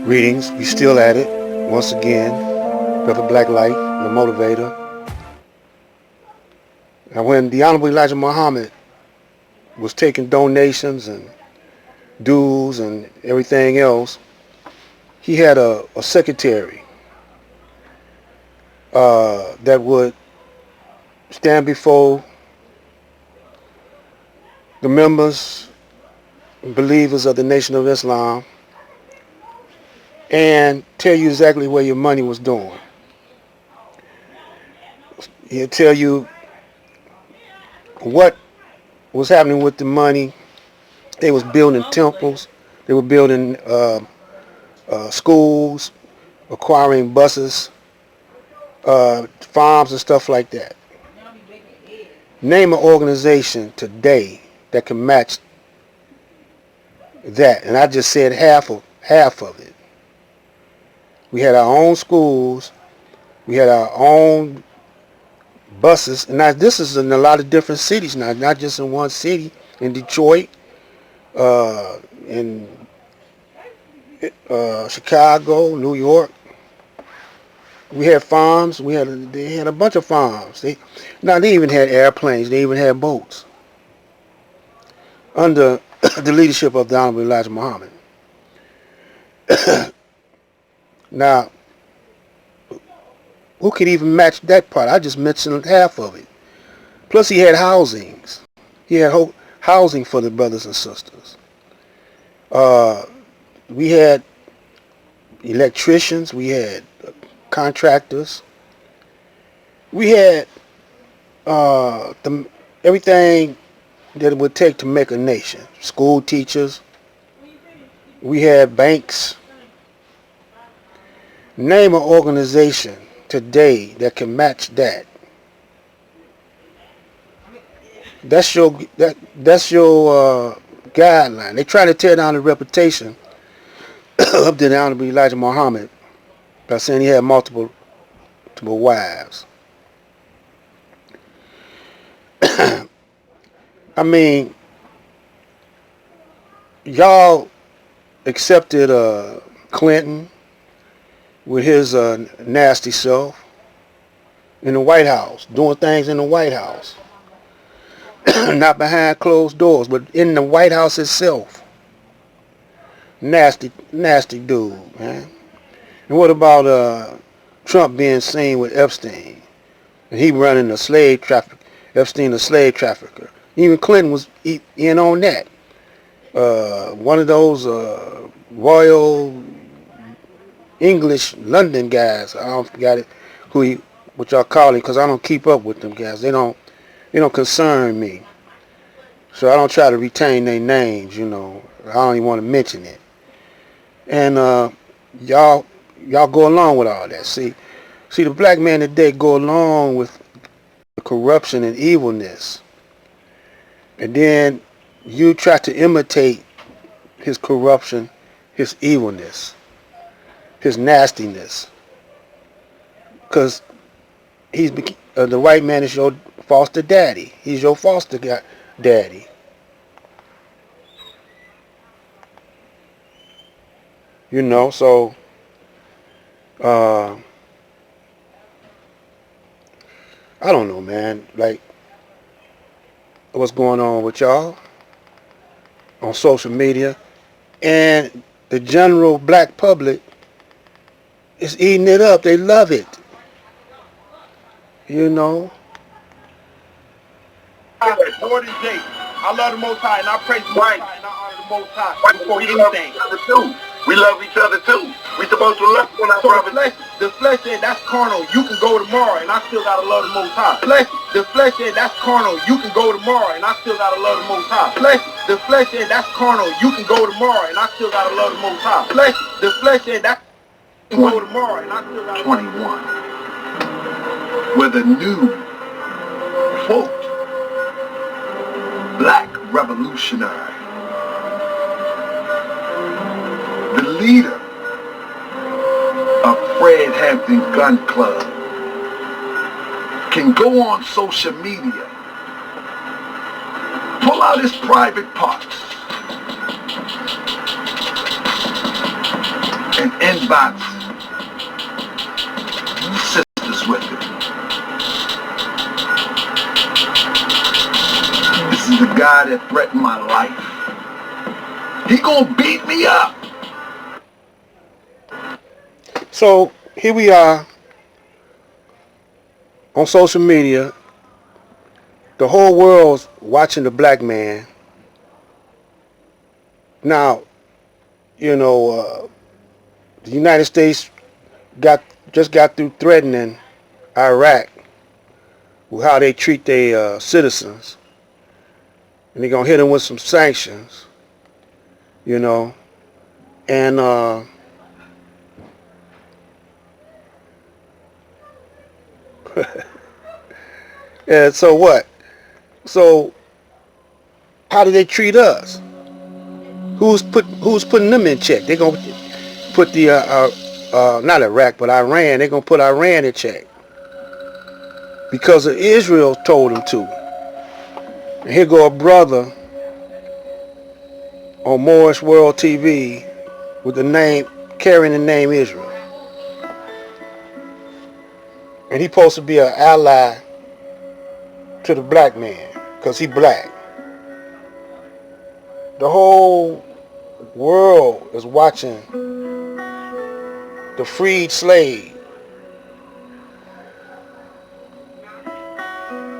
Greetings, we still at it. Once again, Brother Black Light, the motivator. And when the Honorable Elijah Muhammad was taking donations and dues and everything else, he had a secretary that would stand before the members, believers of the Nation of Islam, and tell you exactly where your money was going. He'll tell you what was happening with the money. They was building temples. They were building schools, acquiring buses, farms, and stuff like that. Name an organization today that can match that, and I just said half of it. We had our own schools. We had our own buses. Now this is in a lot of different cities now, not just in one city. In Detroit, in Chicago, New York. We had farms. They had a bunch of farms. They even had airplanes. They even had boats under the leadership of the Honorable Elijah Muhammad. Now, who could even match that part? I just mentioned half of it. Plus, he had housings. He had housing for the brothers and sisters. We had electricians. We had contractors. We had everything that it would take to make a nation. School teachers. We had banks. Name an organization today that can match that. That's your guideline. They try to tear down the reputation of the Honorable Elijah Muhammad by saying he had multiple wives. I mean, y'all accepted Clinton with his nasty self in the White House, doing things in the White House. Not behind closed doors, but in the White House itself. Nasty dude, man. And what about Trump being seen with Epstein? And he running a slave traffic. Epstein, a slave trafficker. Even Clinton was in on that. One of those royal English London guys. I don't forget it what y'all call him, because I don't keep up with them guys. They don't concern me. So I don't try to retain their names, I don't even want to mention it. And y'all go along with all that. See, the black man today go along with the corruption and evilness. And then you try to imitate his corruption, his evilness, his nastiness. Because the white man is your foster daddy. He's your foster daddy. So I don't know, man. Like, what's going on with y'all on social media, and the general black public is eating it up. They love it. Lord and Jake, I love the Most High, and I praise the Most High, and I honor the Most High before anything. We love each other too. We supposed to love one another. The flesh said that's carnal. You can go tomorrow, and I still gotta love the Most High. The flesh said that's carnal. You can go tomorrow, and I still gotta love the Most High. The flesh said that's carnal. You can go tomorrow, and I still gotta love the Most High. The flesh said that you can go tomorrow, and I still gotta 21. With a new quote, black revolutionary. The leader of Fred Hampton Gun Club can go on social media, pull out his private parts, and inbox sisters with it. This is the guy that threatened my life. He gonna beat me up. So here we are on social media. The whole world's watching the black man. Now, you know, the United States just got through threatening Iraq with how they treat their citizens, and they're gonna hit them with some sanctions, you know, and and so what? So how do they treat us? Who's putting them in check? They're gonna put the not Iraq but Iran. They're gonna put Iran in check because of Israel told them to. And here go a brother on Morris World TV with the name carrying the name Israel, and he's supposed to be an ally to the black man because he black. The whole world is watching the freed slave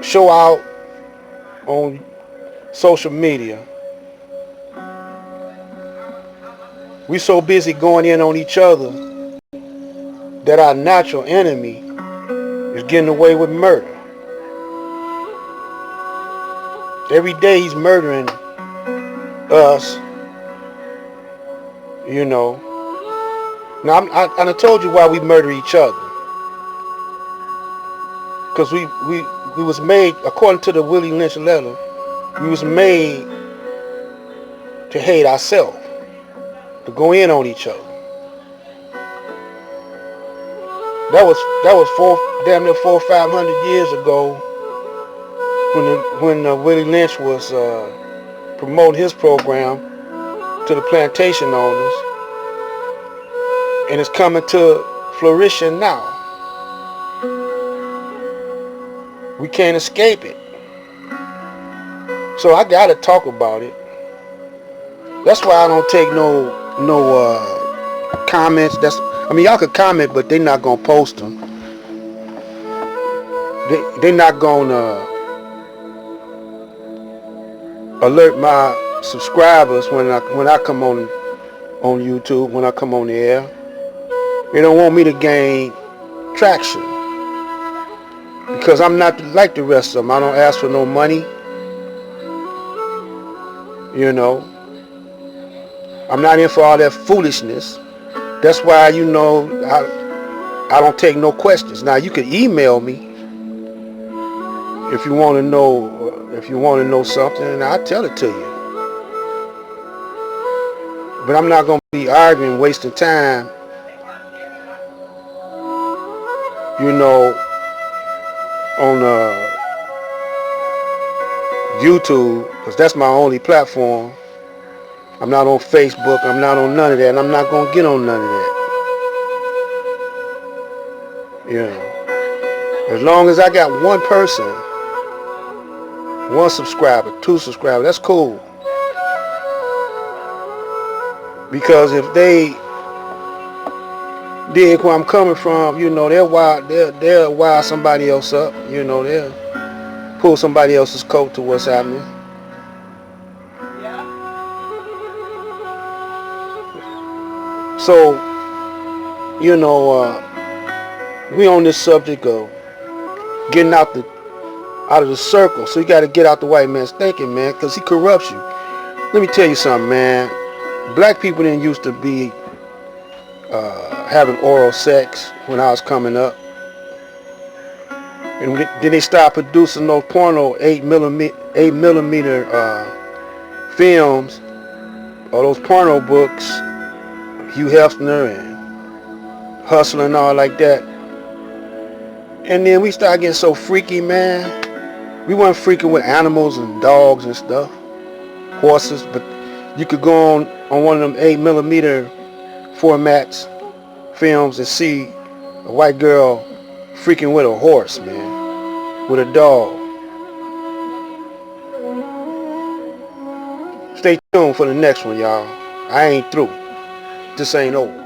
show out on social media. We so busy going in on each other that our natural enemy is getting away with murder. Every day he's murdering us, you know. Now I told you why we murder each other. Because we was made, according to the Willie Lynch letter, we was made to hate ourselves, to go in on each other. That was damn near 400 or 500 years ago when Willie Lynch was promoting his program to the plantation owners, and it's coming to fruition now. We can't escape it. So I gotta talk about it. That's why I don't take no comments. Y'all could comment, but they're not gonna post them. They're not gonna alert my subscribers when I come on YouTube, when I come on the air. They don't want me to gain traction because I'm not like the rest of them. I don't ask for no money, you know. I'm not in for all that foolishness. That's why, you know, I don't take no questions. Now you can email me if you want to know something, and I'll tell it to you. But I'm not gonna be arguing, wasting time, you know, on YouTube, because that's my only platform. I'm not on Facebook. I'm not on none of that, and I'm not gonna get on none of that. You know, as long as I got one person, one subscriber, 2 subscribers, that's cool. Because if they dig where I'm coming from, you know, they'll wire somebody else up. You know, they'll pull somebody else's coat to what's happening. So, you know, we on this subject of getting out of the circle. So you got to get out the white man's thinking, man, because he corrupts you. Let me tell you something, man. Black people didn't used to be having oral sex when I was coming up. And then they started producing those porno 8mm films, or those porno books, Hugh Hefner and Hustler and all like that. And then we started getting so freaky, man. We weren't freaking with animals and dogs and stuff, horses, but you could go on one of them 8mm formats, films, and see a white girl freaking with a horse, man, with a dog. Stay tuned for the next one, y'all. I ain't through. This ain't over.